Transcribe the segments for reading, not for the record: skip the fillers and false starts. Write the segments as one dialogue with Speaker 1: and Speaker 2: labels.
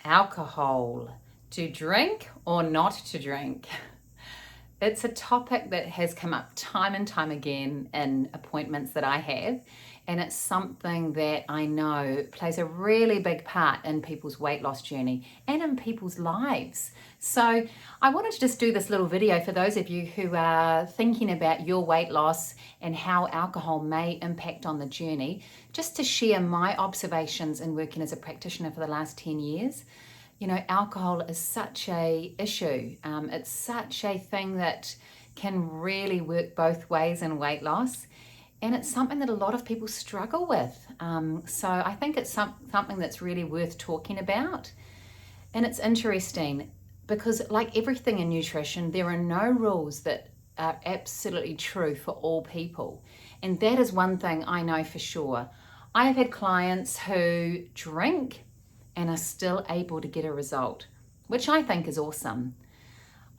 Speaker 1: Alcohol, to drink or not to drink? It's a topic that has come up time and time again in appointments that I have, and it's something that I know plays a really big part in people's weight loss journey and in people's lives. So I wanted to just do this little video for those of you who are thinking about your weight loss and how alcohol may impact on the journey, just to share my observations in working as a practitioner for the last 10 years. You know, alcohol is such a issue. It's such a thing that can really work both ways in weight loss. And it's something that a lot of people struggle with. So I think it's something that's really worth talking about. And it's interesting because, like everything in nutrition, there are no rules that are absolutely true for all people. And that is one thing I know for sure. I have had clients who drink and are still able to get a result, which I think is awesome.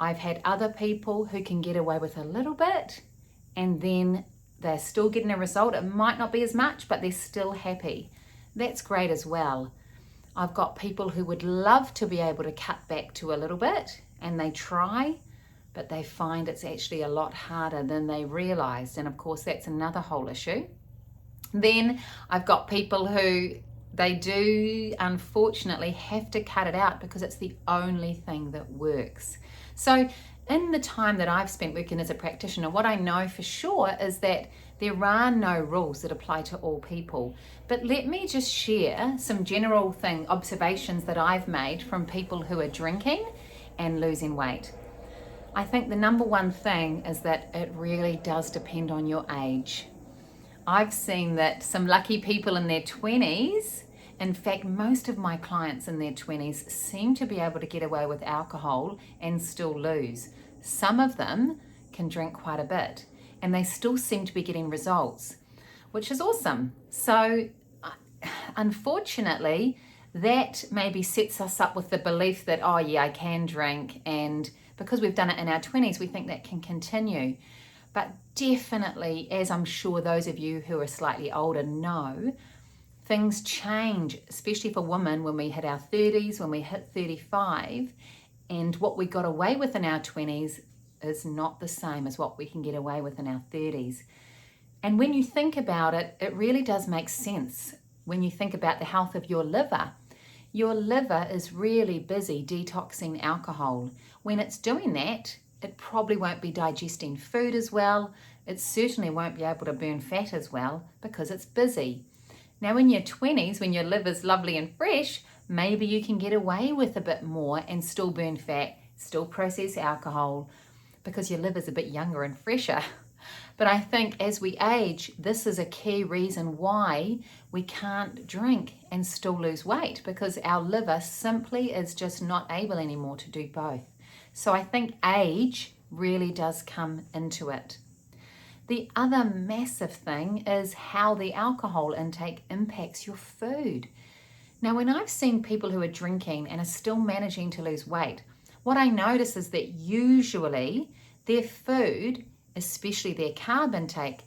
Speaker 1: I've had other people who can get away with a little bit and then they're still getting a result. It might not be as much, but they're still happy. That's great as well. I've got people who would love to be able to cut back to a little bit and they try, but they find it's actually a lot harder than they realized. And of course, that's another whole issue. Then I've got people who they do unfortunately have to cut it out because it's the only thing that works. So in the time that I've spent working as a practitioner, what I know for sure is that there are no rules that apply to all people. But let me just share some general observations that I've made from people who are drinking and losing weight. I think the number one thing is that it really does depend on your age. I've seen that some lucky people in their 20s, in fact, most of my clients in their 20s seem to be able to get away with alcohol and still lose. Some of them can drink quite a bit and they still seem to be getting results, which is awesome. So unfortunately, that maybe sets us up with the belief that, oh yeah, I can drink, and because we've done it in our 20s, we think that can continue. But definitely, as I'm sure those of you who are slightly older know, things change, especially for women when we hit our 30s, when we hit 35, and what we got away with in our 20s is not the same as what we can get away with in our 30s. And when you think about it, it really does make sense. When you think about the health of your liver is really busy detoxing alcohol. When it's doing that, it probably won't be digesting food as well. It certainly won't be able to burn fat as well because it's busy. Now in your 20s, when your liver's lovely and fresh, maybe you can get away with a bit more and still burn fat, still process alcohol because your liver's a bit younger and fresher. But I think as we age, this is a key reason why we can't drink and still lose weight, because our liver simply is just not able anymore to do both. So I think age really does come into it. The other massive thing is how the alcohol intake impacts your food. Now, when I've seen people who are drinking and are still managing to lose weight, what I notice is that usually their food, especially their carb intake,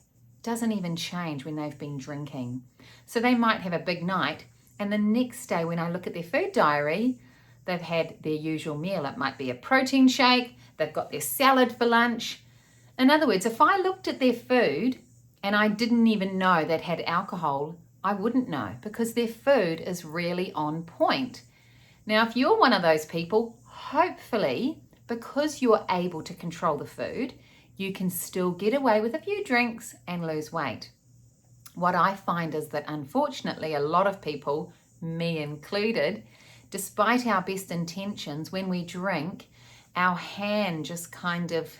Speaker 1: doesn't even change when they've been drinking. So they might have a big night, and the next day when I look at their food diary, they've had their usual meal. It might be a protein shake, they've got their salad for lunch. In other words, if I looked at their food and I didn't even know that had alcohol, I wouldn't know, because their food is really on point. Now, if you're one of those people, hopefully, because you're able to control the food, you can still get away with a few drinks and lose weight. What I find is that unfortunately, a lot of people, me included, despite our best intentions, when we drink, our hand just kind of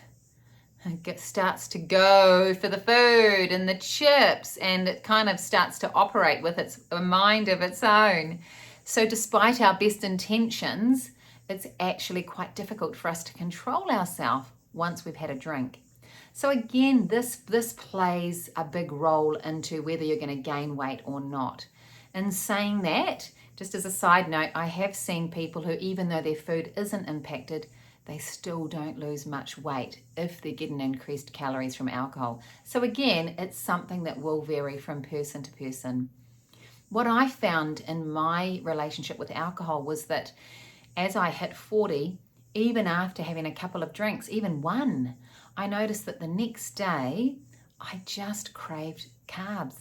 Speaker 1: starts to go for the food and the chips, and it kind of starts to operate with a mind of its own. So despite our best intentions, it's actually quite difficult for us to control ourselves once we've had a drink. So again, this plays a big role into whether you're going to gain weight or not. In saying that, just as a side note, I have seen people who, even though their food isn't impacted, they still don't lose much weight if they're getting increased calories from alcohol. So again, it's something that will vary from person to person. What I found in my relationship with alcohol was that as I hit 40, even after having a couple of drinks, even one, I noticed that the next day I just craved carbs.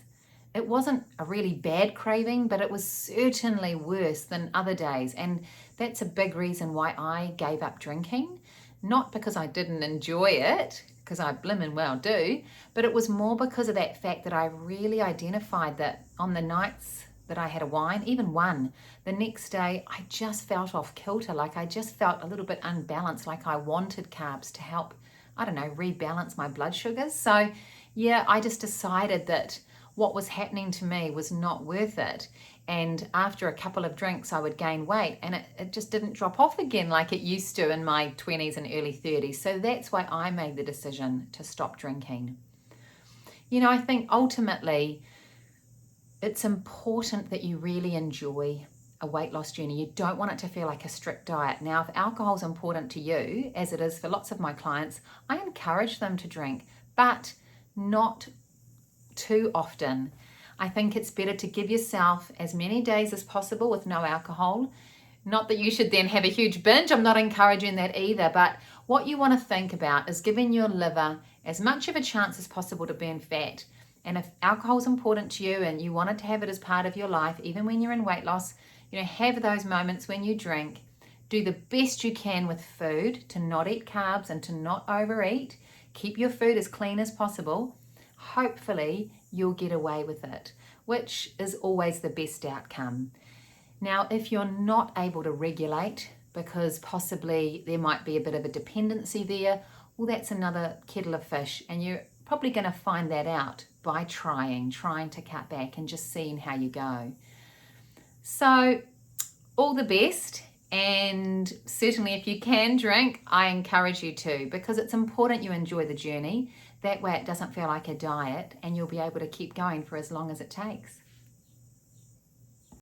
Speaker 1: It wasn't a really bad craving, but it was certainly worse than other days. And that's a big reason why I gave up drinking. Not because I didn't enjoy it, because I blimmin' well do, but it was more because of that fact that I really identified that on the nights that I had a wine, even one, the next day I just felt off kilter, like I just felt a little bit unbalanced, like I wanted carbs to help, I don't know, rebalance my blood sugars. So yeah, I just decided that what was happening to me was not worth it. And after a couple of drinks, I would gain weight, and it just didn't drop off again like it used to in my 20s and early 30s. So that's why I made the decision to stop drinking. You know, I think ultimately it's important that you really enjoy a weight loss journey. You don't want it to feel like a strict diet. Now, if alcohol is important to you, as it is for lots of my clients, I encourage them to drink, but not too often. I think it's better to give yourself as many days as possible with no alcohol. Not that you should then have a huge binge, I'm not encouraging that either, but what you want to think about is giving your liver as much of a chance as possible to burn fat. And if alcohol is important to you and you wanted to have it as part of your life, even when you're in weight loss, you know, have those moments when you drink. Do the best you can with food to not eat carbs and to not overeat. Keep your food as clean as possible. Hopefully you'll get away with it, which is always the best outcome. Now, if you're not able to regulate because possibly there might be a bit of a dependency there, well, that's another kettle of fish, and you're probably going to find that out by trying to cut back and just seeing how you go. So all the best, and certainly if you can drink, I encourage you to, because it's important you enjoy the journey. That way it doesn't feel like a diet, and you'll be able to keep going for as long as it takes.